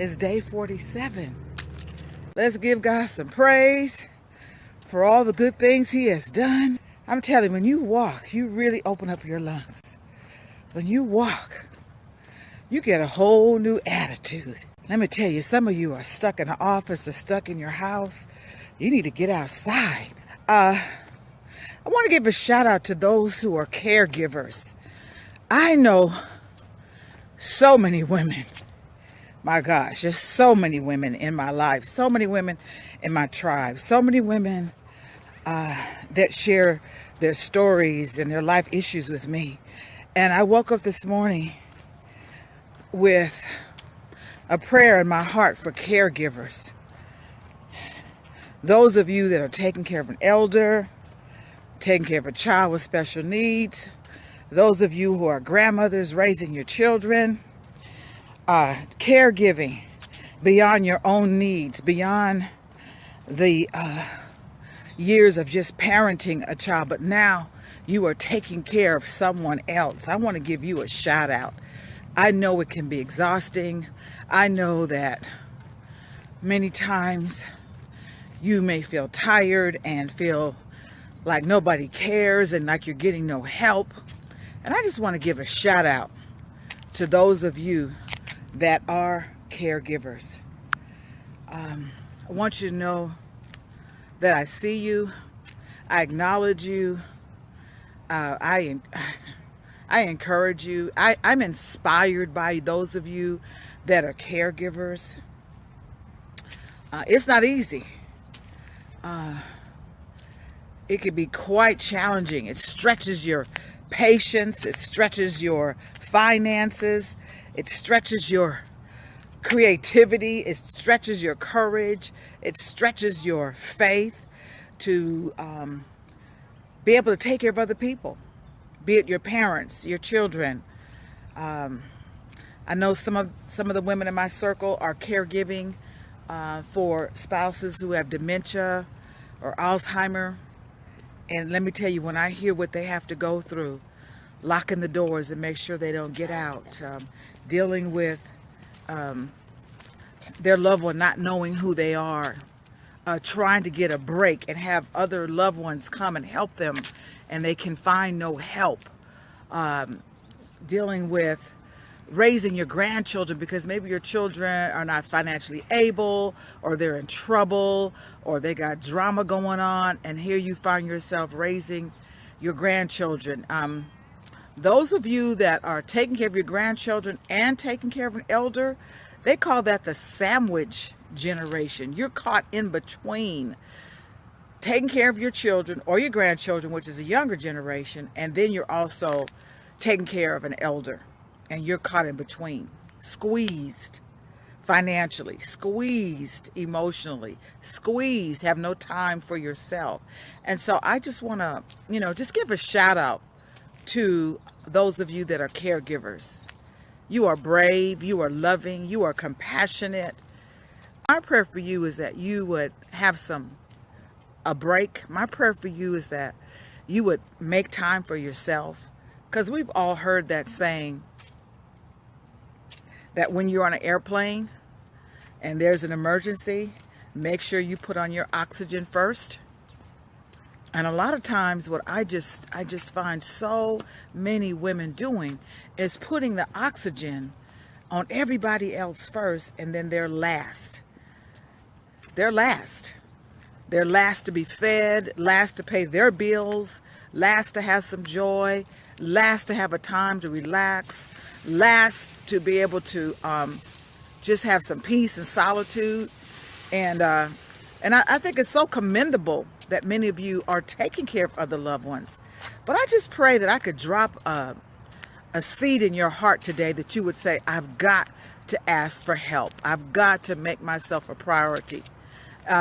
It's day 47. Let's give God some praise for all the good things he has done. I'm telling you, when you walk, you really open up your lungs. When you walk, you get a whole new attitude. Let me tell you, some of you are stuck in the office or stuck in your house. You need to get outside. I want to give a shout out to those who are caregivers. I know so many women. My gosh, there's so many women in my life, so many women in my tribe, so many women that share their stories and their life issues with me. And I woke up this morning with a prayer in my heart for caregivers. Those of you that are taking care of an elder, taking care of a child with special needs, those of you who are grandmothers raising your children, caregiving beyond your own needs, beyond the years of just parenting a child, but now you are taking care of someone else. I want to give you a shout out. I know it can be exhausting. I know that many times you may feel tired and feel like nobody cares and like you're getting no help. And I just want to give a shout out to those of you that are caregivers. I want you to know that I see you. I acknowledge you. I encourage you. I'm inspired by those of you that are caregivers. It's not easy. It can be quite challenging. It stretches your patience. It stretches your finances. It stretches your creativity. It stretches your courage. It stretches your faith to be able to take care of other people, be it your parents, your children. I know some of the women in my circle are caregiving for spouses who have dementia or Alzheimer. And let me tell you, when I hear what they have to go through, locking the doors and make sure they don't get out, dealing with their loved one not knowing who they are, trying to get a break and have other loved ones come and help them and they can find no help, dealing with raising your grandchildren because maybe your children are not financially able or they're in trouble or they got drama going on, and here you find yourself raising your grandchildren. Those of you that are taking care of your grandchildren and taking care of an elder, they call that the sandwich generation. You're caught in between taking care of your children or your grandchildren, which is a younger generation, and then you're also taking care of an elder, and you're caught in between, squeezed financially, squeezed emotionally, squeezed, have no time for yourself. And so I just want to, just give a shout out to those of you that are caregivers. You are brave, you are loving, you are compassionate. My prayer for you is that you would have a break. My prayer for you is that you would make time for yourself, because we've all heard that saying that when you're on an airplane and there's an emergency, make sure you put on your oxygen first. And a lot of times what I just find so many women doing is putting the oxygen on everybody else first, and then they're last. They're last. They're last to be fed, last to pay their bills, last to have some joy, last to have a time to relax, last to be able to just have some peace and solitude. And I think it's so commendable that many of you are taking care of other loved ones. But I just pray that I could drop a seed in your heart today that you would say, I've got to ask for help. I've got to make myself a priority.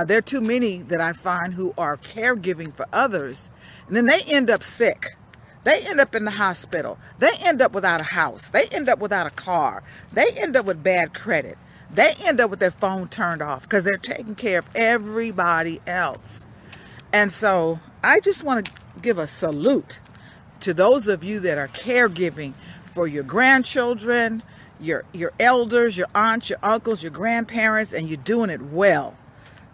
There are too many that I find who are caregiving for others, and then they end up sick. They end up in the hospital. They end up without a house. They end up without a car. They end up with bad credit. They end up with their phone turned off because they're taking care of everybody else. And so I just want to give a salute to those of you that are caregiving for your grandchildren, your elders, your aunts, your uncles, your grandparents, and you're doing it well.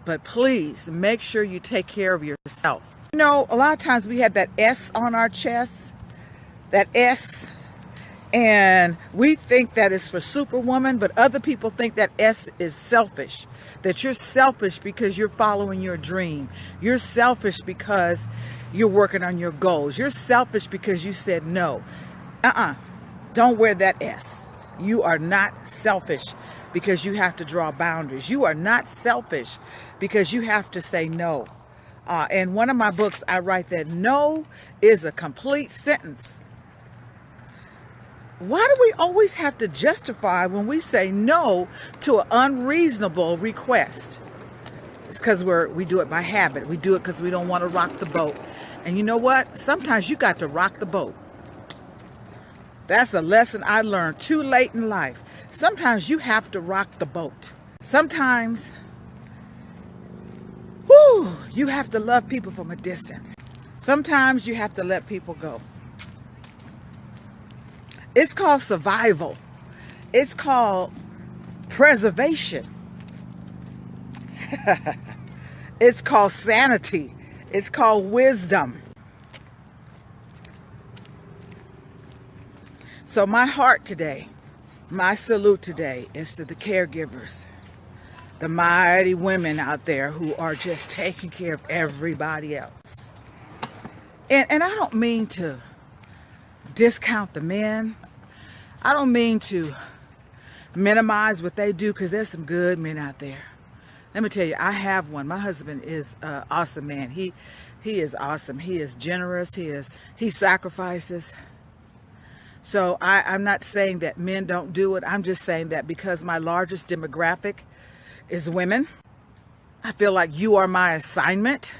But please make sure you take care of yourself. You know, a lot of times we have that S on our chest, that S, and we think that is for Superwoman, but other people think that S is selfish. That you're selfish because you're following your dream. You're selfish because you're working on your goals. You're selfish because you said no. Don't wear that S. You are not selfish because you have to draw boundaries. You are not selfish because you have to say no. In one of my books, I write that no is a complete sentence. Why do we always have to justify when we say no to an unreasonable request? It's because we do it by habit. We do it because we don't want to rock the boat. And you know what? Sometimes you got to rock the boat. That's a lesson I learned too late in life. Sometimes you have to rock the boat. Sometimes, you have to love people from a distance. Sometimes you have to let people go. It's called survival. It's called preservation. It's called sanity. It's called wisdom. So my heart today, my salute today is to the caregivers, the mighty women out there who are just taking care of everybody else. And I don't mean to discount the men. I don't mean to minimize what they do, because there's some good men out there. Let me tell you, I have one. My husband is an awesome man. He is awesome. He is generous. He sacrifices. So I'm not saying that men don't do it. I'm just saying that because my largest demographic is women, I feel like you are my assignment.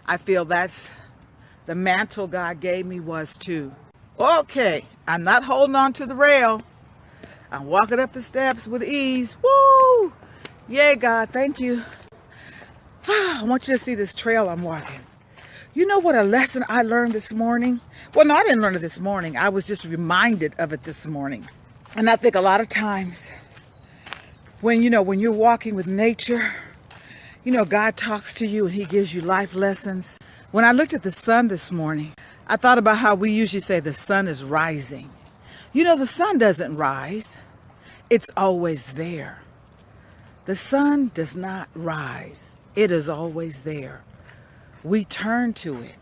I feel that's the mantle God gave me, was to, okay, I'm not holding on to the rail. I'm walking up the steps with ease. Woo! Yay, God, thank you. I want you to see this trail I'm walking. You know what a lesson I learned this morning? Well, no, I didn't learn it this morning. I was just reminded of it this morning. And I think a lot of times when you're walking with nature, God talks to you and he gives you life lessons. When I looked at the sun this morning, I thought about how we usually say the sun is rising. The sun doesn't rise. It's always there. The sun does not rise. It is always there. We turn to it.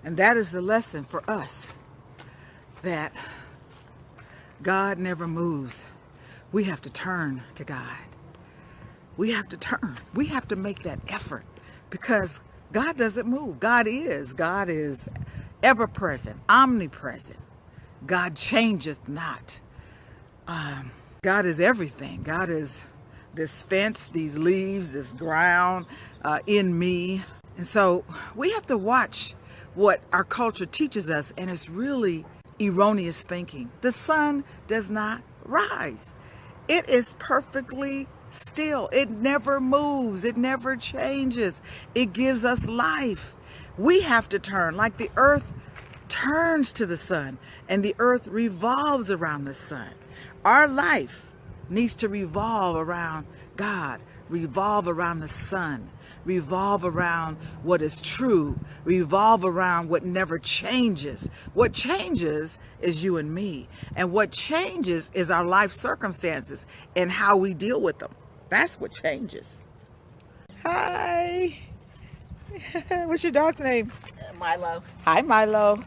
And that is the lesson for us, that God never moves. We have to turn to God. We have to turn. We have to make that effort, because God doesn't move. God is ever present, omnipresent. God changeth not. God is everything. God is this fence, these leaves, this ground in me. And so we have to watch what our culture teaches us, and it's really erroneous thinking. The sun does not rise. It is perfectly still. It never moves. It never changes. It gives us life. We have to turn, like the earth turns to the sun and the earth revolves around the sun. Our life needs to revolve around God, revolve around the sun, revolve around what is true, revolve around what never changes. What changes is you and me. And what changes is our life circumstances and how we deal with them. That's what changes. Hi. What's your dog's name? Milo. Hi, Milo.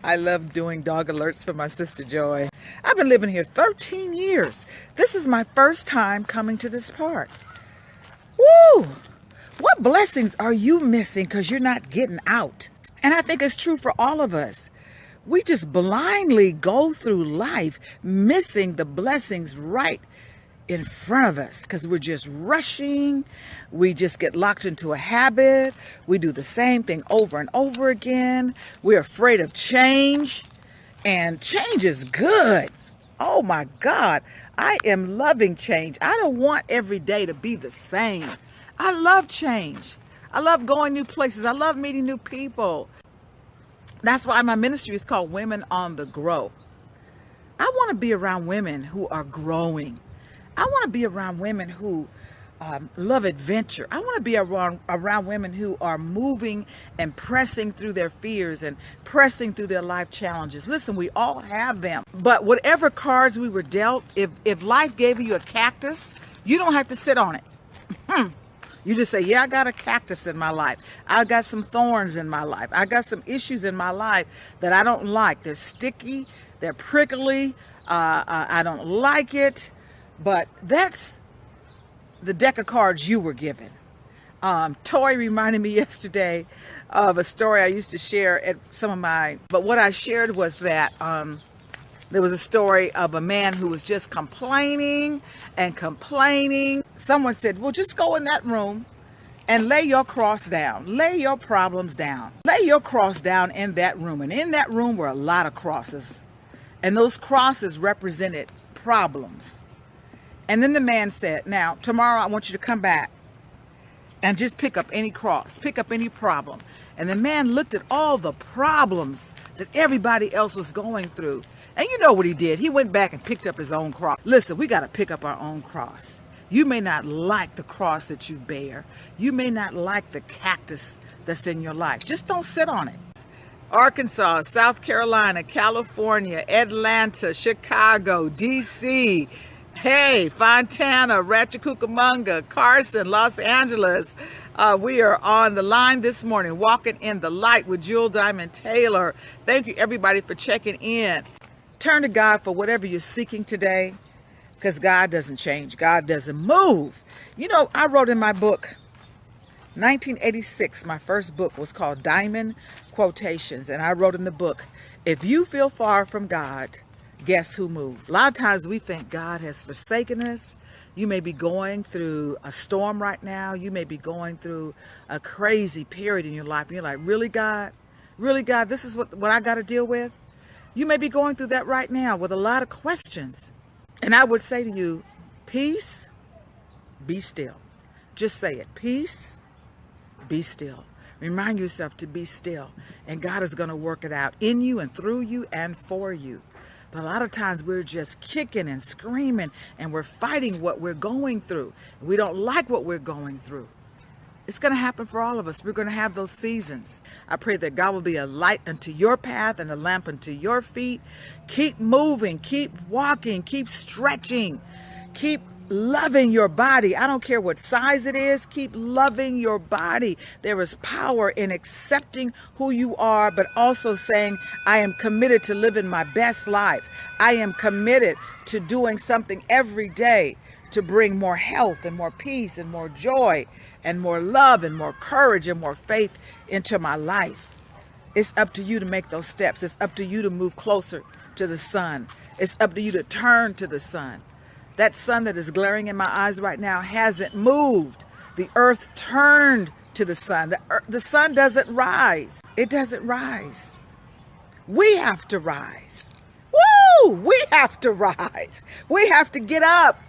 I love doing dog alerts for my sister Joy. I've been living here 13 years. This is my first time coming to this park. Woo! What blessings are you missing because you're not getting out? And I think it's true for all of us. We just blindly go through life missing the blessings right in front of us because we're just rushing. We just get locked into a habit. We do the same thing over and over again. We're afraid of change, and change is good. Oh my God, I am loving change. I don't want every day to be the same. I love change. I love going new places. I love meeting new people. That's why my ministry is called Women on the Grow. I want to be around women who are growing. I want to be around women who love adventure. I want to be around women who are moving and pressing through their fears and pressing through their life challenges. Listen, we all have them. But whatever cards we were dealt, if life gave you a cactus, you don't have to sit on it. You just say, yeah, I got a cactus in my life. I got some thorns in my life. I got some issues in my life that I don't like. They're sticky. They're prickly. I don't like it. But that's the deck of cards you were given. Toy reminded me yesterday of a story I used to share at some of my, but what I shared was that there was a story of a man who was just complaining and complaining. Someone said, well, just go in that room and lay your cross down. Lay your problems down. Lay your cross down in that room. And in that room were a lot of crosses. And those crosses represented problems. And then the man said, now, tomorrow I want you to come back and just pick up any cross, pick up any problem. And the man looked at all the problems that everybody else was going through. And you know what he did? He went back and picked up his own cross. Listen, we got to pick up our own cross. You may not like the cross that you bear. You may not like the cactus that's in your life. Just don't sit on it. Arkansas, South Carolina, California, Atlanta, Chicago, D.C., hey, Fontana, Rancho Cucamonga, Carson, Los Angeles. We are on the line this morning, walking in the light with Jewel Diamond Taylor. Thank you, everybody, for checking in. Turn to God for whatever you're seeking today, because God doesn't change. God doesn't move. You know, I wrote in my book, 1986, my first book was called Diamond Quotations. And I wrote in the book, if you feel far from God, guess who moved? A lot of times we think God has forsaken us. You may be going through a storm right now. You may be going through a crazy period in your life. And you're like, really, God? Really, God? This is what I got to deal with? You may be going through that right now with a lot of questions. And I would say to you, peace, be still. Just say it. Peace, be still. Remind yourself to be still. And God is going to work it out in you and through you and for you. But a lot of times we're just kicking and screaming and we're fighting what we're going through. We don't like what we're going through. It's going to happen for all of us. We're going to have those seasons. I pray that God will be a light unto your path and a lamp unto your feet. Keep moving, keep walking, keep stretching, keep loving your body. I don't care what size it is. Keep loving your body. There is power in accepting who you are, but also saying, I am committed to living my best life. I am committed to doing something every day to bring more health and more peace and more joy and more love and more courage and more faith into my life. It's up to you to make those steps. It's up to you to move closer to the sun. It's up to you to turn to the sun. That sun that is glaring in my eyes right now hasn't moved. The earth turned to the sun. The sun doesn't rise. It doesn't rise. We have to rise. Woo! We have to rise. We have to get up.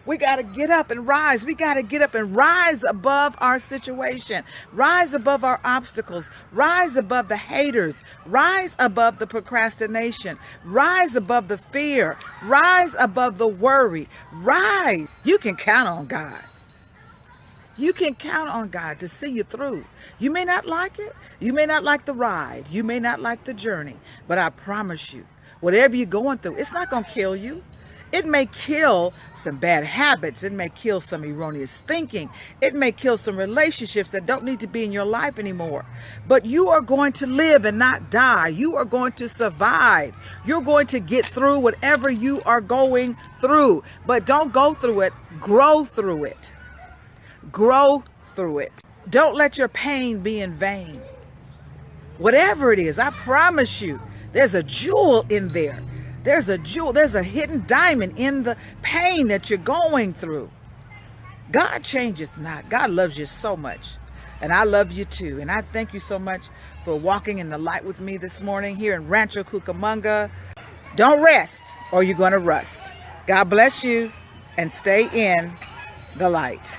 We got to get up and rise. We got to get up and rise above our situation. Rise above our obstacles. Rise above the haters. Rise above the procrastination. Rise above the fear. Rise above the worry. Rise. You can count on God. You can count on God to see you through. You may not like it. You may not like the ride. You may not like the journey. But I promise you, whatever you're going through, it's not going to kill you. It may kill some bad habits. It may kill some erroneous thinking. It may kill some relationships that don't need to be in your life anymore. But you are going to live and not die. You are going to survive. You're going to get through whatever you are going through. But don't go through it. Grow through it. Grow through it. Don't let your pain be in vain. Whatever it is, I promise you, there's a jewel in there. There's a jewel, there's a hidden diamond in the pain that you're going through. God changes not. God loves you so much. And I love you too. And I thank you so much for walking in the light with me this morning here in Rancho Cucamonga. Don't rest or you're going to rust. God bless you and stay in the light.